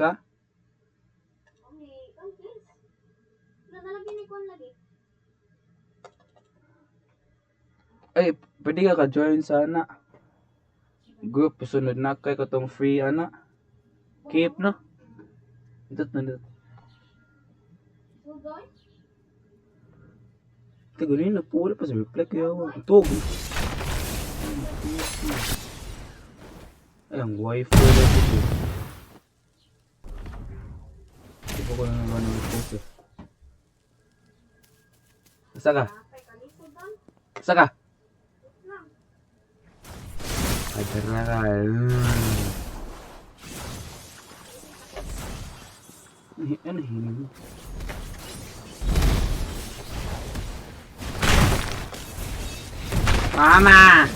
Sa? Ay, pwede ka ka-join sana. Group, sunod na kay katong free ana. Keep no? Dito na dito. Tago na pula pa sa reply kaya ako. Tug. Ay, ang wifi na dito. Tipo ko na naman ng post eh. Asa ka? Asa ka? Ay, tara ka. Ano hinig? Mama!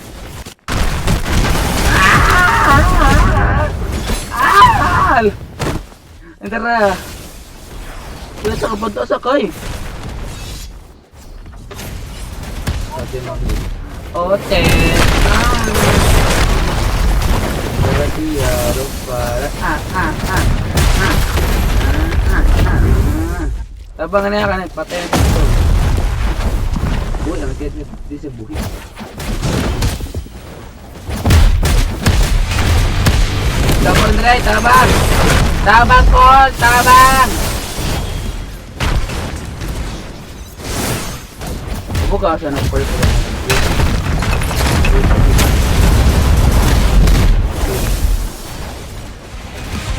Ay, tara. Kaya sa kapunta sa kay. Ote. Dia lupa. Tabang niya kan patay dito. Uy, ang tiyan di sa buhi. Tabang dray, tabang. Tabang Paul, tabang. Buka sa ng purple.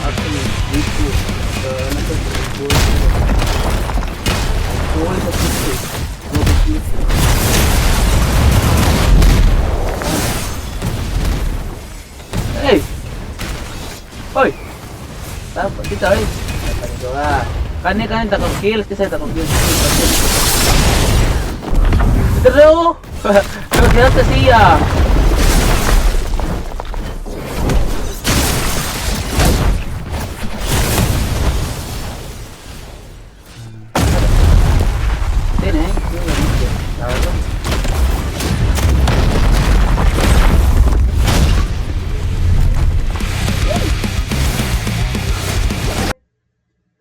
Actually, dito sa hey! Hoy! Tapos dito eh. Kani takag-kill kasi takag-kill. Pero, kaya sa siya.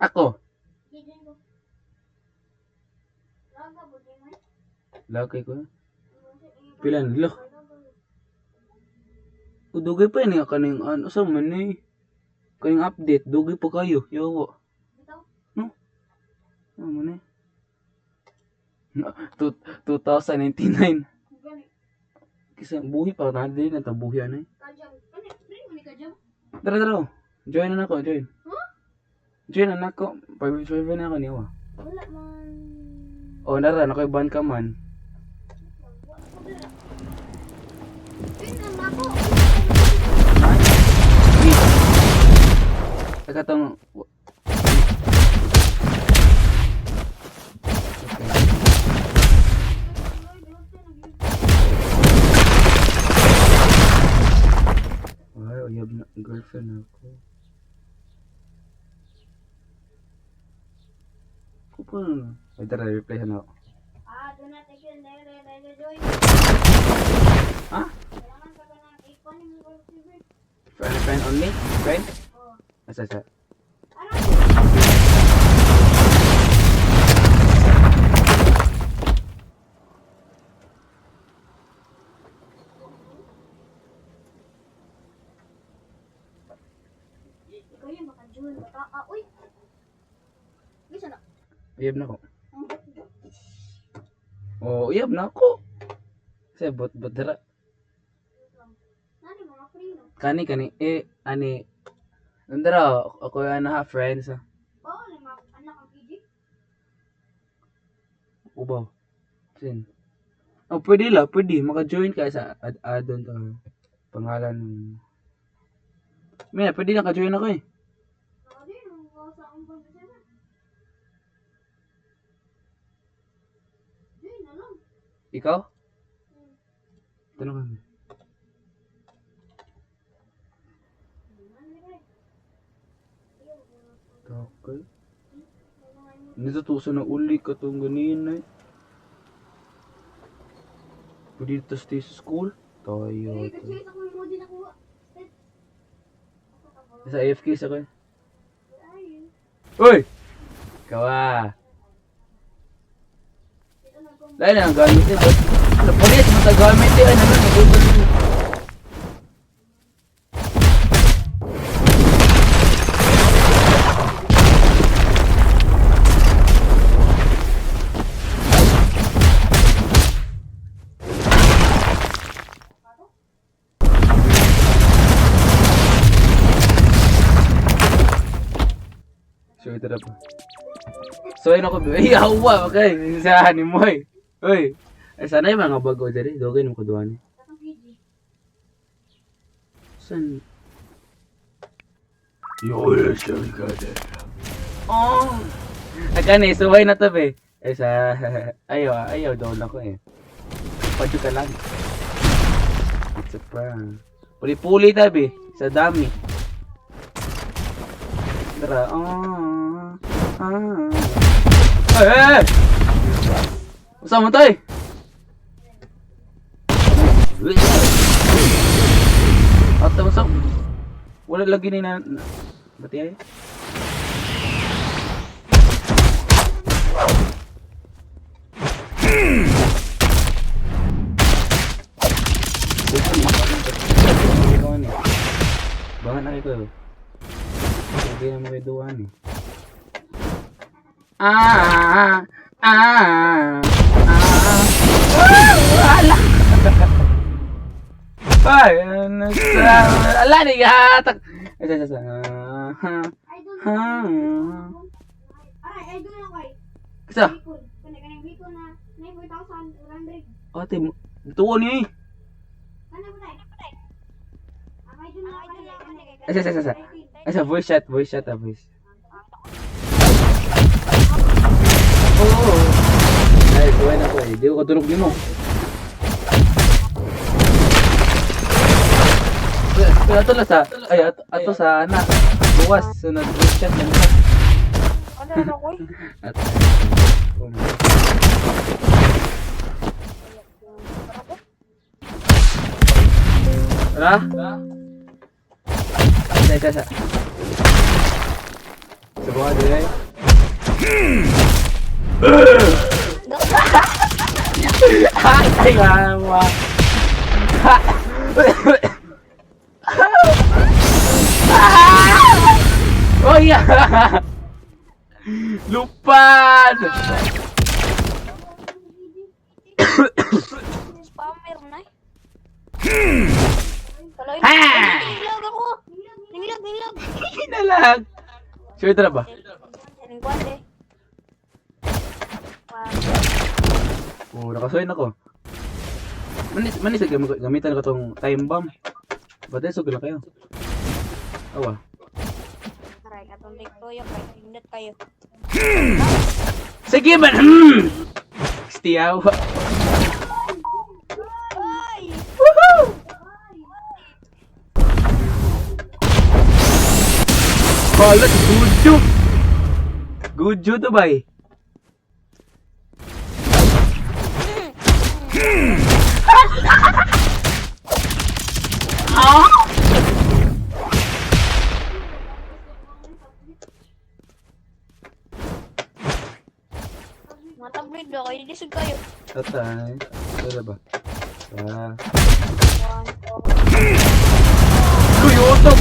Ako. Laki ko. Pilan lo. Dugay pa ni kaning ano sa man ni. Kaning update dugay pa kayo. Yawa. No. Ano man ni? 2099. Kisa buhi pa na din na tabuhi ana. Dara. Join na ako, join. Join na ako. Private na ako niya. Wala man. Oh, nara nakoy-ban ka man. Katong ay, uyab na girlfriend ako. Kupo na. Ay, tara, reply na ako. Do not take it there, join. Ha? Kailangan ka ba ng icon yung favorite? Friend only? Friend? Oo. Asa. Ikaw yung maka-join bata. Uy! Bisa na. Uyab na ako. Oh, uyab na ako. Kasi bot dara. Nani mga free no? Kani ani Nandara ako yung ha friends ha. Oo, mga anak ang PG. Ubaw. Sin. Oh, pwede maka-join ka sa add-on to. Pangalan ng Mina, pwede naka-join ako eh. Nakadi, mga sa akong pag-isip. Join na lang. Ikaw? Tanong kami. Okay. Natutusan na uli ka itong ganyan eh. Pwede dito stay sa school? Tayo. Kasi ako yung mo din nakuha. Sa AFK sa kayo. Uy! Kawa. Dahil na ang gamit eh. Napalit mo sa gamit eh. Ay naman, nagulog mo. So, ito na pa. So, ayun ako. Ay, awa. Okay. Isahan mo eh. Uy. Ay, sana yung mga bago dyan eh. Dogay mo kuduhan eh. Saan? Yola siya ka dyan. Oh! Agani, suway na to be. Ay, sa... Ayaw doon ako eh. Padyo ka lang. It's a prank. Puli-puli tabi. Sa dami. Tara. Ay! Usa mo tayo? At usap. Wala lagi ni na... Bati ay? Bahan na kayo. Sabi na mga duwan eh. Wala! Ay, ala ni gatak. I don't know. I don't know why. Kisa? Kanang biko na 9,400. Ate, tuwa ni. Ano ba tayo? I don't know. Asa, voice chat, voice. Oo. Ay, tuwa na ko eh. Di ko katulog din mo. Pero ato lang sa, ato sa anak. Bukas, sunod voice chat lang. Ano ko? At, Ra? Sa. Subukan din eh. Ay, mama. Oh yeah. Lupan. Spammer na. Ha! Nangilog ako. Nangilog. Hinalag. Sure ito na ba? Anong kwante? Oo, nakasuhin ako. Manis gamitan ko tong time bomb. Batay sugod na kayo. Awa. Aray, atong tiktoyo kay pindot kayo. Sige man. Stiyaw. Ay! Woohoo! Kalat, Gudyo to bay. Matabrid daw kayo. Disod kayo. Tatay. Ito ba? Ah. 1, 2, Uy, utok!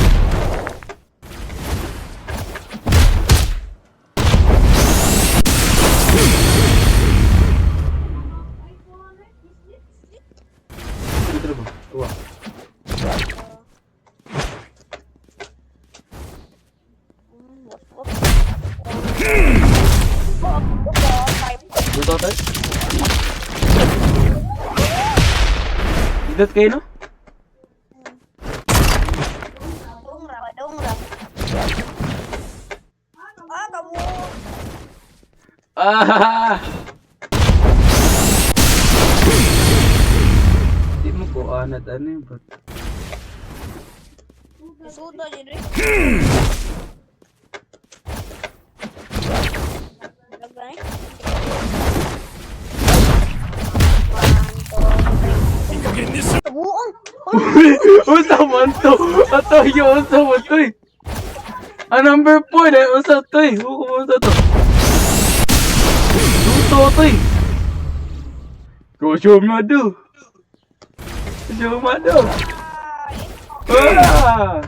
Ito ba? Uwa. Dito tayo? Dito kayo no? Dongra. Kamu. Ah! Di mo ko anad ano yun, but... Sudo jadi. Buong. Unsa man to? Ato yun, unsa man to eh. Number 4 dahil usa to eh. Huwag to. Luto to eh. Kosyomado. Kosyomado. Ah!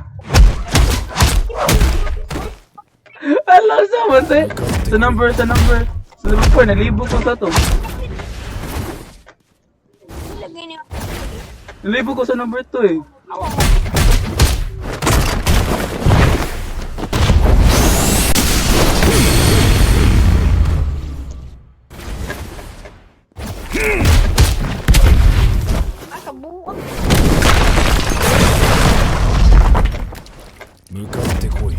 Alam sa mo te. Sa number 4, nalibo ko sa to. Lagay niyo. Nalibo ko sa number 2 eh. Kabuang. 向かってこい。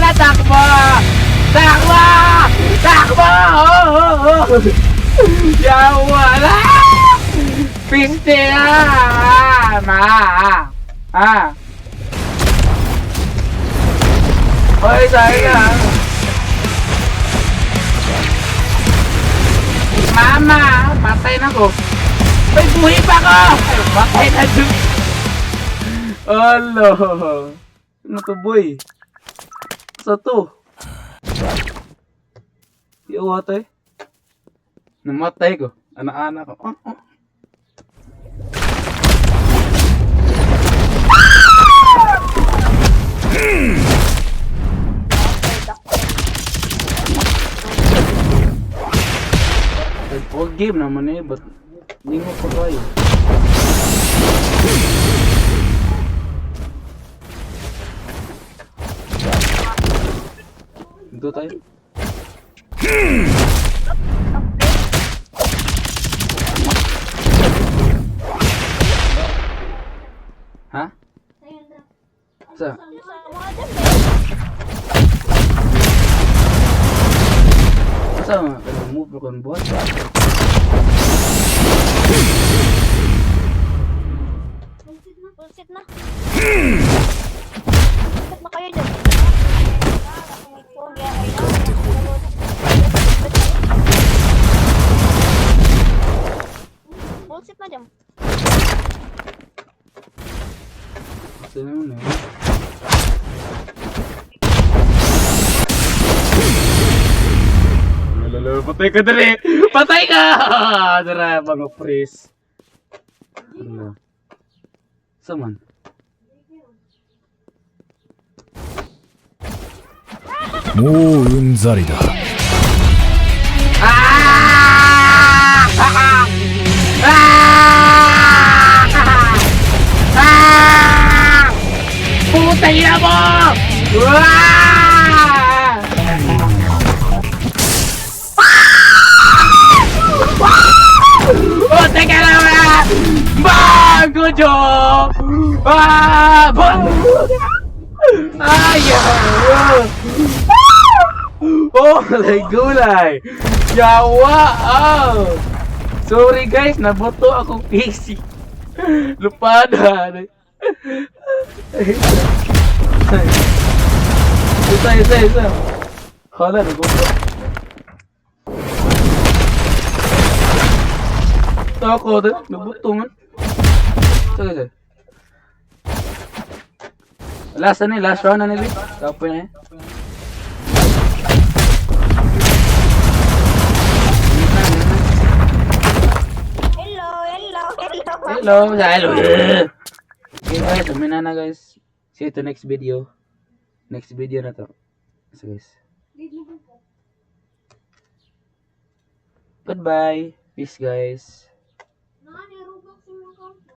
Natakbo! Takbo! Takbo! Yawa na! Piste na! Hoy, sorry na. Mama! Patay na ko. May buhi pa ko! Patay na dun. Alo! Ano to boy? Sa to? Di awatay? Namatay ko. Anak-anak ko. Huwag game naman eh. Ba't hindi mo pa kayo? Dito tayo. Ha? Sa? Sa mga move ko ang buhat? Bullshit na. Bullshit na kayo dyan. Bullshit na dyan. Ito naman eh. Lalo, patay ka dali! Patay ka! Dara, mga pres. Ano? Saman? Moうんざりだ。 Ah! Ah! Ah! Putang ina mo! Ah! Oh, teka lang na! Bago jo! Ah! Ayaw! Oh, malay gulay! Yawa! Oh! Sorry guys, naboto akong PC. Lupada. Isa. Hala, naboto. Ako din, naboto man. Sige. Last round na nila. Tapos na eh. Hello. Okay guys, umina na guys. See you to next video. Next video na to. So guys. Goodbye. Peace guys.